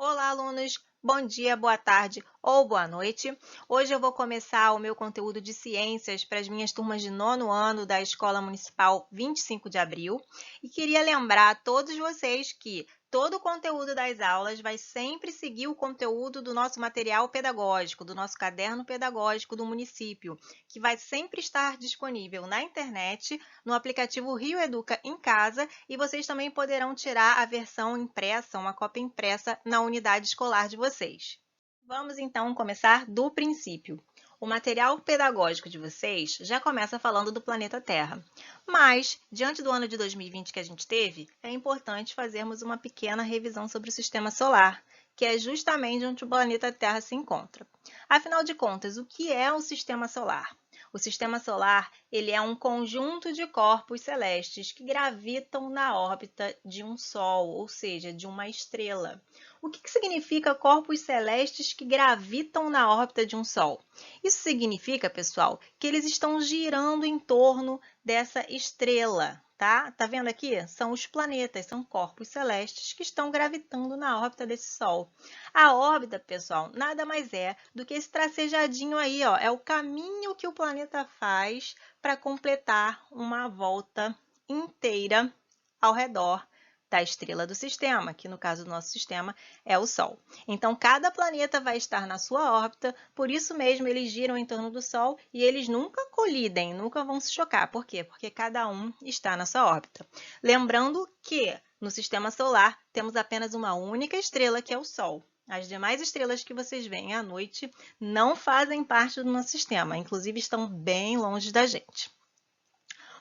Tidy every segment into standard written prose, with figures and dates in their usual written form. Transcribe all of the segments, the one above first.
Olá, alunos! Bom dia, boa tarde ou boa noite. Hoje eu vou começar o meu conteúdo de ciências para as minhas turmas de nono ano da Escola Municipal 25 de Abril e queria lembrar a todos vocês que todo o conteúdo das aulas vai sempre seguir o conteúdo do nosso material pedagógico, do nosso caderno pedagógico do município, que vai sempre estar disponível na internet, no aplicativo Rio Educa em Casa, e vocês também poderão tirar a versão impressa, uma cópia impressa, na unidade escolar de vocês. Vamos então começar do princípio. O material pedagógico de vocês já começa falando do planeta Terra. Mas, diante do ano de 2020 que a gente teve, é importante fazermos uma pequena revisão sobre o sistema solar, que é justamente onde o planeta Terra se encontra. Afinal de contas, o que é o sistema solar? O sistema solar, ele é um conjunto de corpos celestes que gravitam na órbita de um Sol, ou seja, de uma estrela. O que significa corpos celestes que gravitam na órbita de um Sol? Isso significa, pessoal, que eles estão girando em torno dessa estrela, tá? Tá vendo aqui? São os planetas, são corpos celestes que estão gravitando na órbita desse Sol. A órbita, pessoal, nada mais é do que esse tracejadinho aí, ó, é o caminho que o planeta faz para completar uma volta inteira ao redor da estrela do sistema, que no caso do nosso sistema é o Sol. Então, cada planeta vai estar na sua órbita, por isso mesmo eles giram em torno do Sol e eles nunca colidem, nunca vão se chocar. Por quê? Porque cada um está na sua órbita. Lembrando que no sistema solar temos apenas uma única estrela, que é o Sol. As demais estrelas que vocês veem à noite não fazem parte do nosso sistema, inclusive estão bem longe da gente.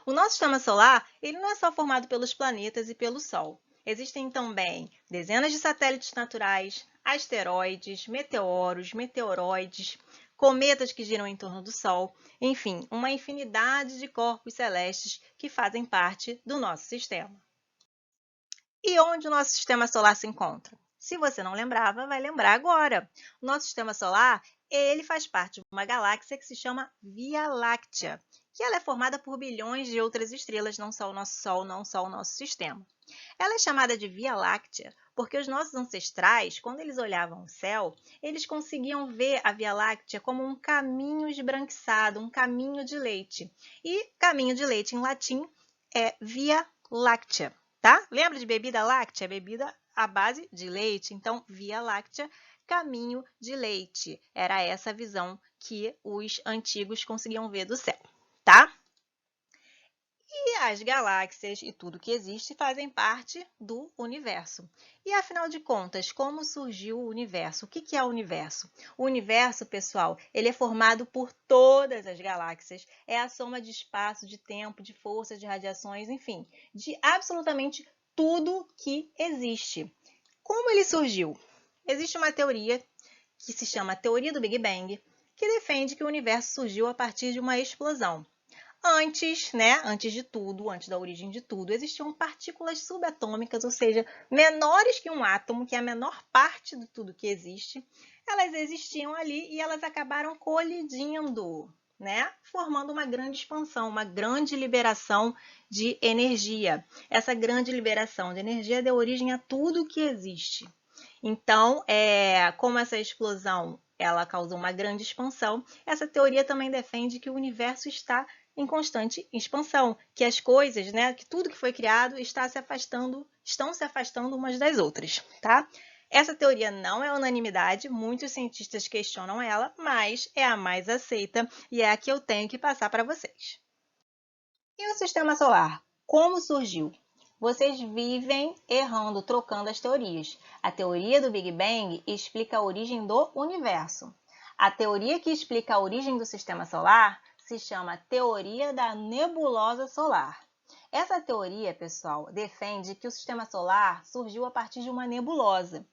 O nosso sistema solar, ele não é só formado pelos planetas e pelo Sol. Existem também dezenas de satélites naturais, asteroides, meteoros, meteoroides, cometas que giram em torno do Sol, enfim, uma infinidade de corpos celestes que fazem parte do nosso sistema. E onde o nosso sistema solar se encontra? Se você não lembrava, vai lembrar agora. O nosso sistema solar, ele faz parte de uma galáxia que se chama Via Láctea, que ela é formada por bilhões de outras estrelas, não só o nosso Sol, não só o nosso sistema. Ela é chamada de Via Láctea porque os nossos ancestrais, quando eles olhavam o céu, eles conseguiam ver a Via Láctea como um caminho esbranquiçado, um caminho de leite. E caminho de leite em latim é Via Láctea. Tá? Lembra de bebida láctea? Bebida à base de leite. Então, Via Láctea, caminho de leite. Era essa a visão que os antigos conseguiam ver do céu, tá? E as galáxias e tudo que existe fazem parte do universo. E afinal de contas, como surgiu o universo? O que é o universo? O universo, pessoal, ele é formado por todas as galáxias. É a soma de espaço, de tempo, de força, de radiações, enfim, de absolutamente tudo que existe. Como ele surgiu? Existe uma teoria que se chama Teoria do Big Bang, que defende que o universo surgiu a partir de uma explosão. Antes, né, antes de tudo, antes da origem de tudo, existiam partículas subatômicas, ou seja, menores que um átomo, que é a menor parte de tudo que existe. Elas existiam ali e elas acabaram colidindo, né, formando uma grande expansão, uma grande liberação de energia. Essa grande liberação de energia deu origem a tudo que existe. Então, como essa explosão ela causou uma grande expansão, essa teoria também defende que o universo está em constante expansão, que as coisas, né, que tudo que foi criado estão se afastando umas das outras, tá? Essa teoria não é unanimidade, muitos cientistas questionam ela, mas é a mais aceita e é a que eu tenho que passar para vocês. E o sistema solar? Como surgiu? Vocês vivem errando, trocando as teorias. A teoria do Big Bang explica a origem do universo. A teoria que explica a origem do sistema solar se chama Teoria da Nebulosa Solar. Essa teoria, pessoal, defende que o sistema solar surgiu a partir de uma nebulosa.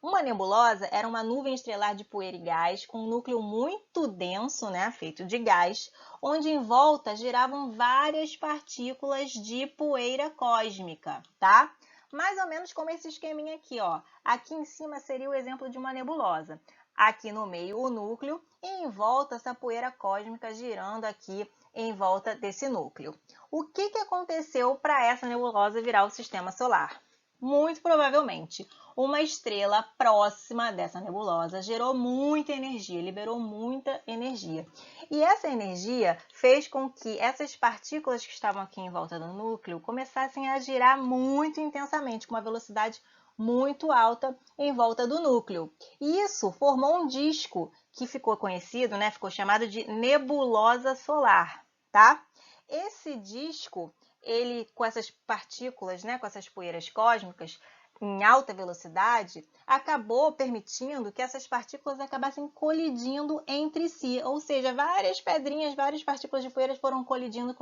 Uma nebulosa era uma nuvem estelar de poeira e gás com um núcleo muito denso, né, feito de gás, onde em volta giravam várias partículas de poeira cósmica, tá? Mais ou menos como esse esqueminha aqui, ó. Aqui em cima seria o exemplo de uma nebulosa. Aqui no meio o núcleo e em volta essa poeira cósmica girando aqui em volta desse núcleo. O que aconteceu para essa nebulosa virar o sistema solar? Muito provavelmente, uma estrela próxima dessa nebulosa gerou muita energia, liberou muita energia. E essa energia fez com que essas partículas que estavam aqui em volta do núcleo começassem a girar muito intensamente, com uma velocidade muito alta em volta do núcleo. E isso formou um disco que ficou conhecido, né, ficou chamado de nebulosa solar, tá? Esse disco, ele com essas partículas, né, com essas poeiras cósmicas em alta velocidade, acabou permitindo que essas partículas acabassem colidindo entre si, ou seja, várias pedrinhas, várias partículas de poeira foram colidindo,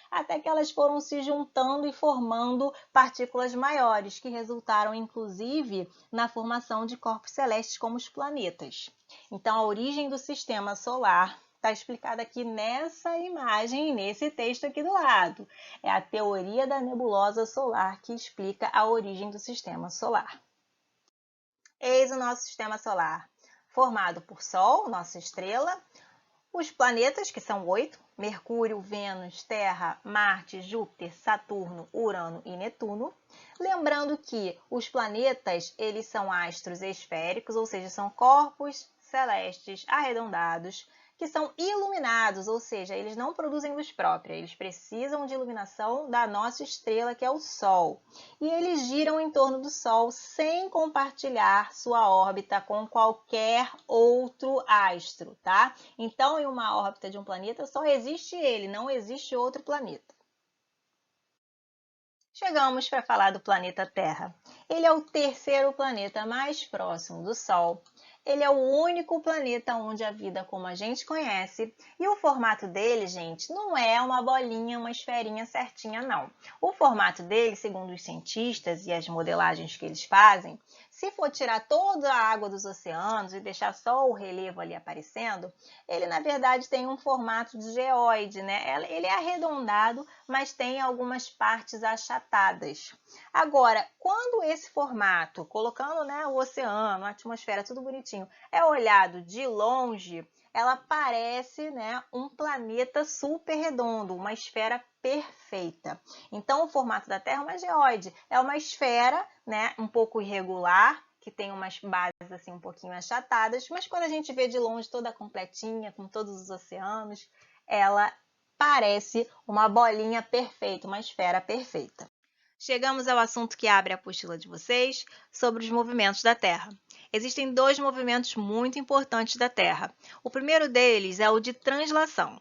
até que elas foram se juntando e formando partículas maiores, que resultaram inclusive na formação de corpos celestes como os planetas. Então, a origem do sistema solar está explicada aqui nessa imagem, nesse texto aqui do lado. É a teoria da nebulosa solar que explica a origem do sistema solar. Eis o nosso sistema solar, formado por Sol, nossa estrela, os planetas, que são 8, Mercúrio, Vênus, Terra, Marte, Júpiter, Saturno, Urano e Netuno. Lembrando que os planetas, eles são astros esféricos, ou seja, são corpos celestes arredondados, que são iluminados, ou seja, eles não produzem luz própria, eles precisam de iluminação da nossa estrela, que é o Sol. E eles giram em torno do Sol sem compartilhar sua órbita com qualquer outro astro, tá? Então, em uma órbita de um planeta, só existe ele, não existe outro planeta. Chegamos para falar do planeta Terra. Ele é o terceiro planeta mais próximo do Sol. Ele é o único planeta onde a vida como a gente conhece. E o formato dele, gente, não é uma bolinha, uma esferinha certinha, não. O formato dele, segundo os cientistas e as modelagens que eles fazem, se for tirar toda a água dos oceanos e deixar só o relevo ali aparecendo, ele na verdade tem um formato de geóide, né? Ele é arredondado, mas tem algumas partes achatadas. Agora, quando esse formato, colocando, né, o oceano, a atmosfera, tudo bonitinho, é olhado de longe, ela parece, né, um planeta super redondo, uma esfera perfeita. Então, o formato da Terra é uma geóide, é uma esfera, né, um pouco irregular, que tem umas bases assim um pouquinho achatadas, mas quando a gente vê de longe toda completinha, com todos os oceanos, ela parece uma bolinha perfeita, uma esfera perfeita. Chegamos ao assunto que abre a apostila de vocês sobre os movimentos da Terra. Existem dois movimentos muito importantes da Terra. O primeiro deles é o de translação.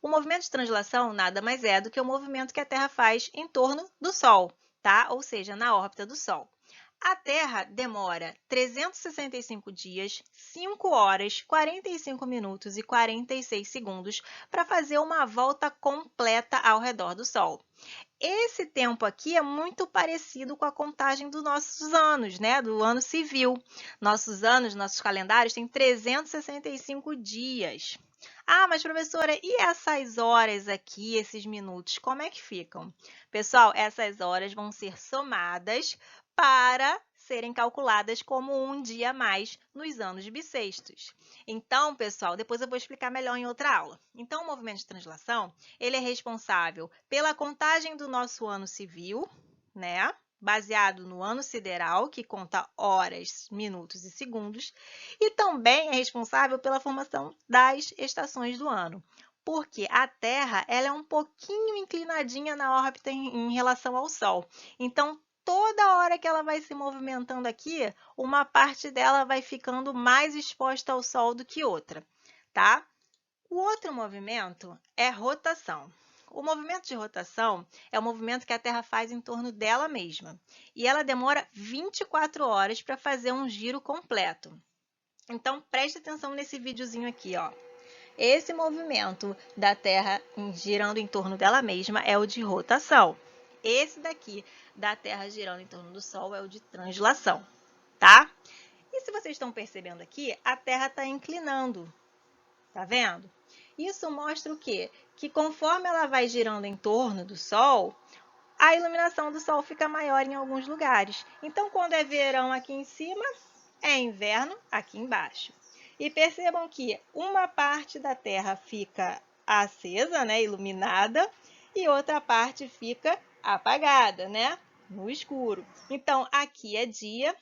O movimento de translação nada mais é do que o movimento que a Terra faz em torno do Sol, tá? Ou seja, na órbita do Sol. A Terra demora 365 dias, 5 horas, 45 minutos e 46 segundos para fazer uma volta completa ao redor do Sol. Esse tempo aqui é muito parecido com a contagem dos nossos anos, né? Do ano civil. Nossos anos, nossos calendários têm 365 dias. Ah, mas professora, e essas horas aqui, esses minutos, como é que ficam? Pessoal, essas horas vão ser somadas para serem calculadas como um dia a mais nos anos bissextos. Então, pessoal, depois eu vou explicar melhor em outra aula. Então, o movimento de translação, ele é responsável pela contagem do nosso ano civil, né? Baseado no ano sideral, que conta horas, minutos e segundos, e também é responsável pela formação das estações do ano. Porque a Terra ela é um pouquinho inclinadinha na órbita em relação ao Sol. Então, toda hora que ela vai se movimentando aqui, uma parte dela vai ficando mais exposta ao Sol do que outra, tá? O outro movimento é rotação. O movimento de rotação é o movimento que a Terra faz em torno dela mesma. E ela demora 24 horas para fazer um giro completo. Então, preste atenção nesse videozinho aqui, ó. Esse movimento da Terra girando em torno dela mesma é o de rotação. Esse daqui, da Terra girando em torno do Sol, é o de translação, tá? E se vocês estão percebendo aqui, a Terra está inclinando, tá vendo? Isso mostra o quê? Que conforme ela vai girando em torno do Sol, a iluminação do Sol fica maior em alguns lugares. Então, quando é verão aqui em cima, é inverno aqui embaixo. E percebam que uma parte da Terra fica acesa, né, iluminada, e outra parte fica apagada, né? no escuro. Então, aqui é dia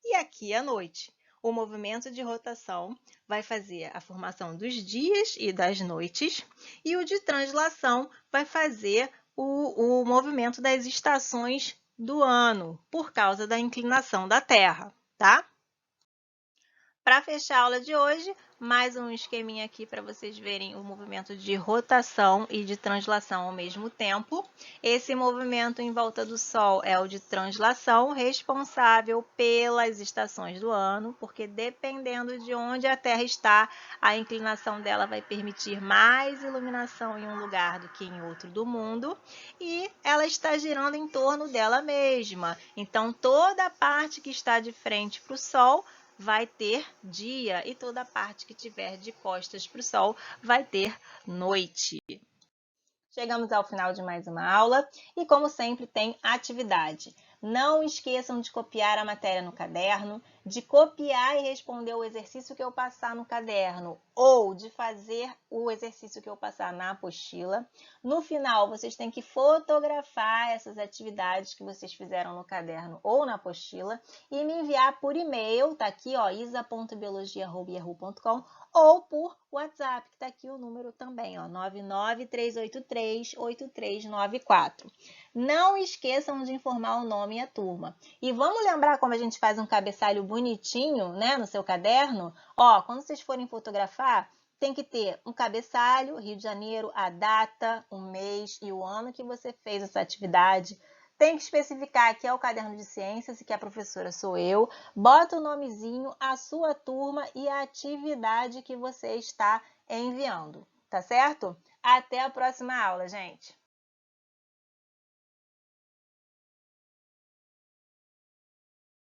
e aqui é noite. O movimento de rotação vai fazer a formação dos dias e das noites, e o de translação vai fazer o movimento das estações do ano, por causa da inclinação da Terra, tá? Para fechar a aula de hoje, mais um esqueminha aqui para vocês verem o movimento de rotação e de translação ao mesmo tempo. Esse movimento em volta do Sol é o de translação, responsável pelas estações do ano, porque dependendo de onde a Terra está, a inclinação dela vai permitir mais iluminação em um lugar do que em outro do mundo, e ela está girando em torno dela mesma. Então, toda a parte que está de frente para o Sol vai ter dia e toda a parte que tiver de costas para o Sol vai ter noite. Chegamos ao final de mais uma aula e, como sempre, tem atividade. Não esqueçam de copiar a matéria no caderno, de copiar e responder o exercício que eu passar no caderno ou de fazer o exercício que eu passar na apostila. No final, vocês têm que fotografar essas atividades que vocês fizeram no caderno ou na apostila e me enviar por e-mail, tá aqui, ó, isa.biologia@yahoo.com, ou por WhatsApp, que tá aqui o número também, ó, 993838394. Não esqueçam de informar o nome e a turma. E vamos lembrar como a gente faz um cabeçalho bonitinho, né, no seu caderno? Ó, quando vocês forem fotografar, tem que ter um cabeçalho, Rio de Janeiro, a data, o mês e o ano que você fez essa atividade. Tem que especificar que é o caderno de ciências e que a professora sou eu. Bota o nomezinho, a sua turma e a atividade que você está enviando, tá certo? Até a próxima aula, gente!